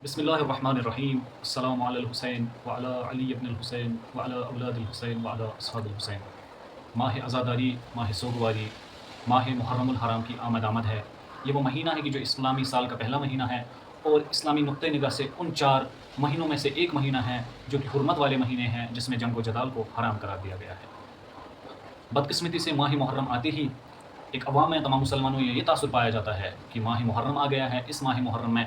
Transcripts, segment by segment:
بسم اللہ الرحمن الرحیم السلام علی الحسین وعلی علی ابن الحسین وعلی اولاد الحسین وعلی اصحاب الحسین۔ ماہ عزاداری، ماہ سوگواری، ماہ محرم الحرام کی آمد ہے۔ یہ وہ مہینہ ہے کہ جو اسلامی سال کا پہلا مہینہ ہے اور اسلامی نقطۂ نگاہ سے ان 4 مہینوں میں سے ایک مہینہ ہے جو کہ حرمت والے مہینے ہیں، جس میں جنگ و جدال کو حرام قرار دیا گیا ہے۔ بدقسمتی سے ماہ محرم آتے ہی ایک عوام میں تمام مسلمانوں میں یہ تاثر پایا جاتا ہے کہ ماہ محرم آ گیا ہے، اس ماہ محرم میں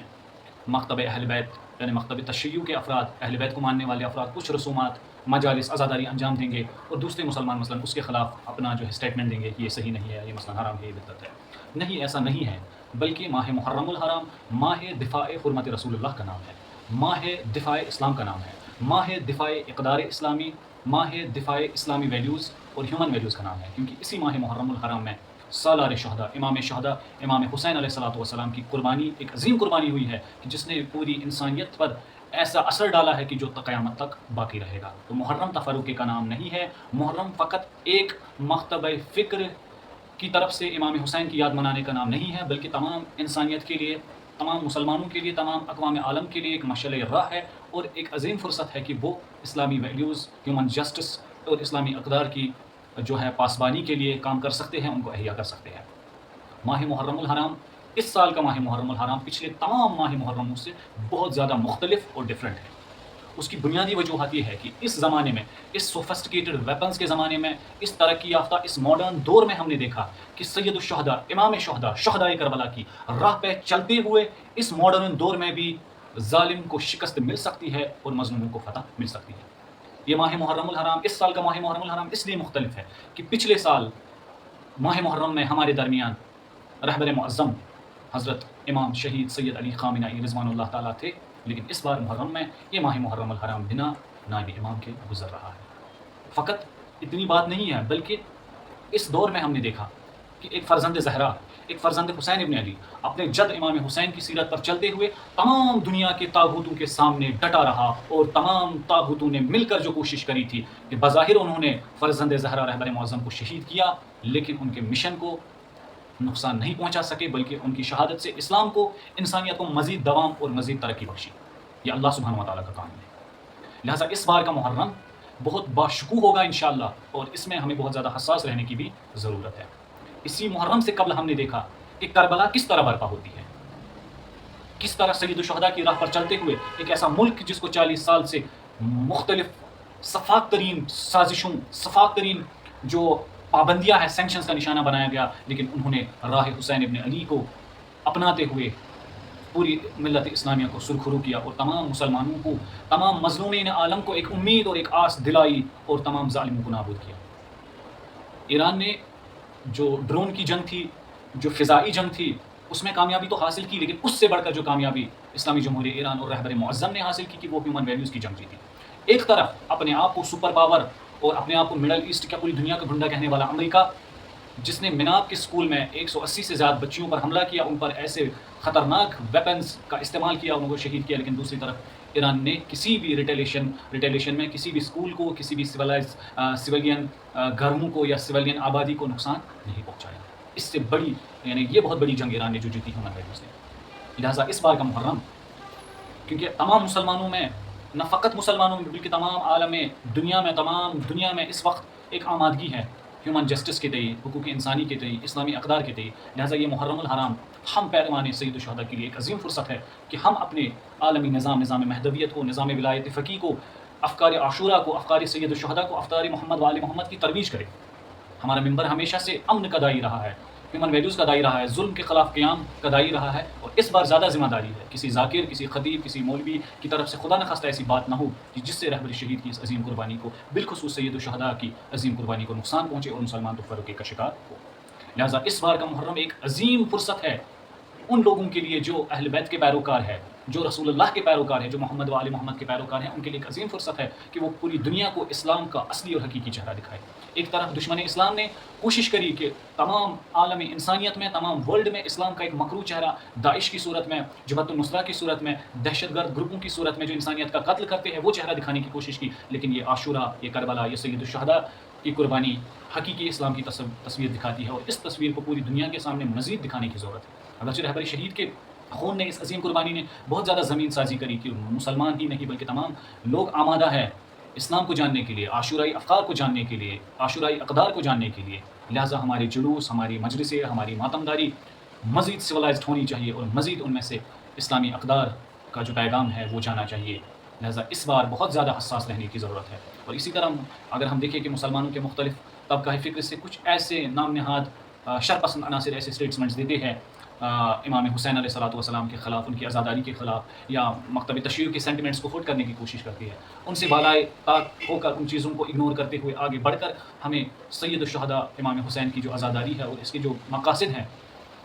مکتب اہل بیت یعنی مکتب تشیع کے افراد، اہل بیت کو ماننے والے افراد کچھ رسومات، مجالس، عزاداری انجام دیں گے اور دوسرے مسلمان مثلاً اس کے خلاف اپنا جو ہے اسٹیٹمنٹ دیں گے کہ یہ صحیح نہیں ہے، یہ مثلاً حرام ہے، یہ بدعت ہے۔ نہیں، ایسا نہیں ہے، بلکہ ماہ محرم الحرام ماہ دفاع حرمت رسول اللہ کا نام ہے، ماہ دفاع اسلام کا نام ہے، ماہ دفاع اقدار اسلامی، ماہ دفاع اسلامی ویلیوز اور ہیومن ویلیوز کا نام ہے، کیونکہ اسی ماہ محرم الحرام میں سالار شہداء امام حسین علیہ السلام کی قربانی ایک عظیم قربانی ہوئی ہے کہ جس نے پوری انسانیت پر ایسا اثر ڈالا ہے کہ جو قیامت تک باقی رہے گا۔ تو محرم تفرقے کا نام نہیں ہے، محرم فقط ایک مکتبہ فکر کی طرف سے امام حسین کی یاد منانے کا نام نہیں ہے، بلکہ تمام انسانیت کے لیے، تمام مسلمانوں کے لیے، تمام اقوام عالم کے لیے ایک مشعل راہ ہے اور ایک عظیم فرصت ہے کہ وہ اسلامی ویلیوز، ہیومن جسٹس اور اسلامی اقدار کی جو ہے پاسبانی کے لیے کام کر سکتے ہیں، ان کو احیا کر سکتے ہیں۔ ماہ محرم الحرام، اس سال کا ماہ محرم الحرام پچھلے تمام ماہ محرموں سے بہت زیادہ مختلف اور ڈیفرنٹ ہے۔ اس کی بنیادی وجوہات یہ ہے کہ اس زمانے میں، اس سوفسٹیکیٹڈ ویپنز کے زمانے میں، اس ترقی یافتہ اس ماڈرن دور میں ہم نے دیکھا کہ سید الشہداء، امام شہداء، شہدائے کربلا کی راہ پہ چلتے ہوئے اس ماڈرن دور میں بھی ظالم کو شکست مل سکتی ہے اور مظلوموں کو فتح مل سکتی ہے۔ یہ ماہ محرم الحرام، اس سال کا ماہ محرم الحرام اس لیے مختلف ہے کہ پچھلے سال ماہ محرم میں ہمارے درمیان رہبر معظم حضرت امام شہید سید علی خامنہ رضوان اللہ تعالیٰ تھے، لیکن اس بار محرم میں یہ ماہ محرم الحرام بنا نائب امام کے گزر رہا ہے۔ فقط اتنی بات نہیں ہے، بلکہ اس دور میں ہم نے دیکھا کہ ایک فرزند زہرا، ایک فرزند حسین ابن علی اپنے جد امام حسین کی سیرت پر چلتے ہوئے تمام دنیا کے طاغوتوں کے سامنے ڈٹا رہا اور تمام طاغوتوں نے مل کر جو کوشش کری تھی کہ بظاہر انہوں نے فرزند زہرا رہبر معظم کو شہید کیا، لیکن ان کے مشن کو نقصان نہیں پہنچا سکے، بلکہ ان کی شہادت سے اسلام کو، انسانیت کو مزید دوام اور مزید ترقی بخشی۔ یہ اللہ سبحانہ و تعالیٰ کا کام ہے۔ لہٰذا اس بار کا محرم بہت باشکوہ ہوگا انشاءاللہ، اور اس میں ہمیں بہت زیادہ حساس رہنے کی بھی ضرورت ہے۔ اسی محرم سے قبل ہم نے دیکھا کہ کربلا کس طرح برپا ہوتی ہے، کس طرح سید الشہداء کی راہ پر چلتے ہوئے ایک ایسا ملک جس کو 40 سال سے مختلف سفاک ترین سازشوں، سفاک ترین جو پابندیاں ہیں، سینکشنز کا نشانہ بنایا گیا، لیکن انہوں نے راہ حسین ابن علی کو اپناتے ہوئے پوری ملت اسلامیہ کو سرخرو کیا اور تمام مسلمانوں کو، تمام مظلومین عالم کو ایک امید اور ایک آس دلائی اور تمام ظالموں کو نابود کیا۔ ایران نے جو ڈرون کی جنگ تھی، جو فضائی جنگ تھی، اس میں کامیابی تو حاصل کی، لیکن اس سے بڑھ کر جو کامیابی اسلامی جمہوریہ ایران اور رہبر معظم نے حاصل کی کہ وہ ہیومن ویلیوز کی جنگ جیتی۔ ایک طرف اپنے آپ کو سپر پاور اور اپنے آپ کو مڈل ایسٹ کا، پوری دنیا کا گھنڈا کہنے والا امریکہ، جس نے مناب کے اسکول میں 180 سے زیادہ بچیوں پر حملہ کیا، ان پر ایسے خطرناک ویپنز کا استعمال کیا، ان کو شہید کیا، لیکن دوسری طرف ایران نے کسی بھی ریٹیلیشن میں کسی بھی اسکول کو، کسی بھی سویلین گھروں کو یا سویلین آبادی کو نقصان نہیں پہنچایا۔ اس سے بڑی، یعنی یہ بہت بڑی جنگ ایران نے جو جیتی ہیومن ویلیوز نے۔ لہٰذا اس بار کا محرم، کیونکہ تمام مسلمانوں میں، نہ فقط مسلمانوں میں بلکہ تمام عالم دنیا میں، تمام دنیا میں اس وقت ایک آمادگی ہے ہیومن جسٹس کے تئیں، حقوق انسانی کے تئیں، اسلامی اقدار کے تئیں۔ لہٰذا یہ محرم الحرام ہم پیروان سید الشہداء کے لیے ایک عظیم فرصت ہے کہ ہم اپنے عالمی نظام مہدویت کو، نظام ولایت فقیہ کو، افکار عاشورہ کو، افکار سید الشہداء کو، افکار محمد و آل محمد کی ترویج کریں۔ ہمارا ممبر ہمیشہ سے امن کا دائی رہا ہے، ہیومن ویلیوز کا دائی رہا ہے، ظلم کے خلاف قیام کا دائی رہا ہے، اور اس بار زیادہ ذمہ داری ہے کسی ذاکر، کسی خطیب، کسی مولوی کی طرف سے خدا نخواستہ ایسی بات نہ ہو کہ جس سے رہبر شہید کی اس عظیم قربانی کو، بالخصوص سید الشہداء کی عظیم قربانی کو نقصان پہنچے اور مسلمان تفرقے کا شکار ہو۔ لہٰذا اس بار کا محرم ایک عظیم فرصت ہے ان لوگوں کے لیے جو اہل بیت کے پیروکار ہے، جو رسول اللہ کے پیروکار ہے، جو محمد و آل محمد کے پیروکار ہیں، ان کے لیے ایک عظیم فرصت ہے کہ وہ پوری دنیا کو اسلام کا اصلی اور حقیقی چہرہ دکھائے۔ ایک طرف دشمن اسلام نے کوشش کری کہ تمام عالم انسانیت میں، تمام ورلڈ میں اسلام کا ایک مکروہ چہرہ داعش کی صورت میں، جبہت النصرہ کی صورت میں، دہشت گرد گروپوں کی صورت میں جو انسانیت کا قتل کرتے ہیں، وہ چہرہ دکھانے کی کوشش کی، لیکن یہ عاشورہ، یہ کربلا، یہ سید الشہداء کی قربانی حقیقی اسلام کی تصویر دکھاتی ہے، اور اس تصویر کو پوری دنیا کے سامنے مزید دکھانے کی ضرورت ہے۔ اگرچہ رہبر شہید کے خون نے، اس عظیم قربانی نے بہت زیادہ زمین سازی کری کہ مسلمان ہی نہیں بلکہ تمام لوگ آمادہ ہے اسلام کو جاننے کے لیے، عاشورائی افکار کو جاننے کے لیے، عاشورائی اقدار کو جاننے کے لیے۔ لہٰذا ہمارے جلوس، ہماری مجلسیں، ہماری ماتمداری مزید سویلائزڈ ہونی چاہیے اور مزید ان میں سے اسلامی اقدار کا جو پیغام ہے وہ جانا چاہیے۔ لہٰذا اس بار بہت زیادہ حساس رہنے کی ضرورت ہے۔ اور اسی طرح اگر ہم دیکھیں کہ مسلمانوں کے مختلف طبقہ فکر سے کچھ ایسے نام نہاد شرپسند عناصر ایسے اسٹیٹمنٹس دیتے ہیں امام حسین علیہ السلام کے خلاف، ان کی عزاداری کے خلاف، یا مکتب تشیع کے سینٹیمنٹس کو ہرٹ کرنے کی کوشش کرتی ہے، ان سے بالائے طاق ہو کر ان چیزوں کو اگنور کرتے ہوئے آگے بڑھ کر ہمیں سید الشہداء امام حسین کی جو عزاداری ہے اور اس کے جو مقاصد ہیں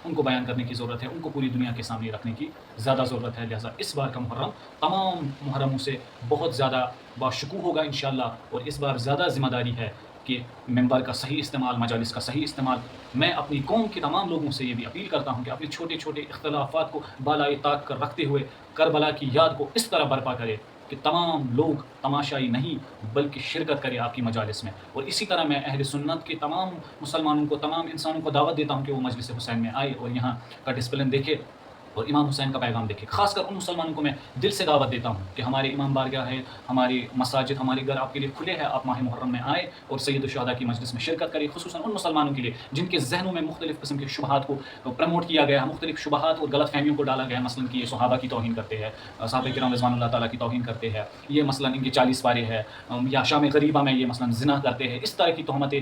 ان کو بیان کرنے کی ضرورت ہے، ان کو پوری دنیا کے سامنے رکھنے کی زیادہ ضرورت ہے۔ لہٰذا اس بار کا محرم تمام محرموں سے بہت زیادہ باشکوہ ہوگا انشاءاللہ، اور اس بار زیادہ ذمہ داری ہے کہ ممبر کا صحیح استعمال، مجالس کا صحیح استعمال۔ میں اپنی قوم کے تمام لوگوں سے یہ بھی اپیل کرتا ہوں کہ اپنے چھوٹے چھوٹے اختلافات کو بالائے طاق کر رکھتے ہوئے کربلا کی یاد کو اس طرح برپا کرے کہ تمام لوگ تماشائی نہیں بلکہ شرکت کرے آپ کی مجالس میں۔ اور اسی طرح میں اہل سنت کے تمام مسلمانوں کو، تمام انسانوں کو دعوت دیتا ہوں کہ وہ مجلس حسین میں آئے اور یہاں کا ڈسپلن دیکھے اور امام حسین کا پیغام دیکھے۔ خاص کر ان مسلمانوں کو میں دل سے دعوت دیتا ہوں کہ ہمارے امام بارگاہ ہے، ہماری مساجد، ہمارے گھر آپ کے لیے کھلے ہیں، آپ ماہ محرم میں آئے اور سید الشہداء کی مجلس میں شرکت کریں، خصوصاً ان مسلمانوں کے لیے جن کے ذہنوں میں مختلف قسم کے شبہات کو پروموٹ کیا گیا ہے، مختلف شبہات اور غلط فہمیوں کو ڈالا گیا ہے، مثلاً کہ یہ صحابہ کی توہین کرتے ہیں، صحابہ کرام رضوان اللہ تعالیٰ کی توہین کرتے ہیں، یہ مثلاً ان کے 40 پارے ہے، یا شام غریبہ میں یہ مثلاً زنا کرتے ہیں۔ اس طرح کی تہمتیں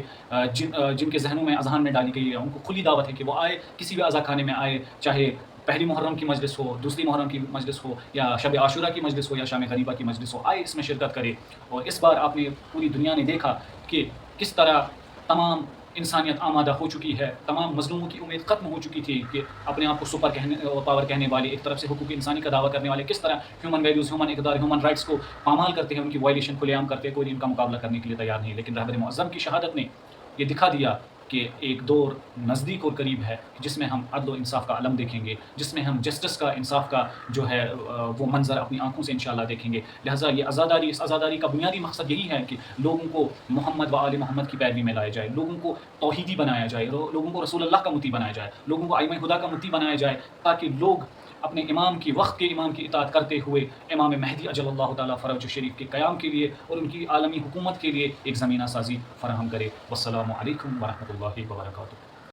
جن کے ذہنوں میں اذہان میں ڈالی گئی ہے، ان کو کھلی دعوت ہے کہ وہ آئے، کسی بھی عزا خانے میں آئے، چاہے پہلی محرم کی مجلس ہو، دوسری محرم کی مجلس ہو، یا شب عاشورہ کی مجلس ہو، یا شام غریبہ کی مجلس ہو، آئے اس میں شرکت کرے۔ اور اس بار آپ نے پوری دنیا نے دیکھا کہ کس طرح تمام انسانیت آمادہ ہو چکی ہے، تمام مظلوموں کی امید ختم ہو چکی تھی کہ اپنے آپ کو سپر پاور کہنے والے، ایک طرف سے حقوق انسانی کا دعویٰ کرنے والے کس طرح ہیومن ویلیوز، ہیومن اقدار، ہیومن رائٹس کو پامال کرتے ہیں، ان کی وائلیشن کھلے عام کرتے ہیں، کوئی ان کا مقابلہ کرنے کے لیے تیار نہیں۔ لیکن رہبر معظم کی شہادت نے یہ دکھا دیا کہ ایک دور نزدیک اور قریب ہے جس میں ہم عدل و انصاف کا علم دیکھیں گے، جس میں ہم جسٹس کا، انصاف کا جو ہے وہ منظر اپنی آنکھوں سے انشاءاللہ دیکھیں گے۔ لہٰذا یہ عزاداری، اس عزاداری کا بنیادی مقصد یہی ہے کہ لوگوں کو محمد و آل محمد کی پیروی میں لایا جائے، لوگوں کو توحیدی بنایا جائے، لوگوں کو رسول اللہ کا مطیع بنایا جائے، لوگوں کو ائمہ ہدیٰ کا مطیع بنایا جائے، تاکہ لوگ اپنے امام کی، وقت کے امام کی اطاعت کرتے ہوئے امام مہدی اجل اللہ تعالیٰ فرج شریف کے قیام کے لیے اور ان کی عالمی حکومت کے لیے ایک زمینہ سازی فراہم کرے۔ والسلام علیکم ورحمۃ اللہ وبرکاتہ۔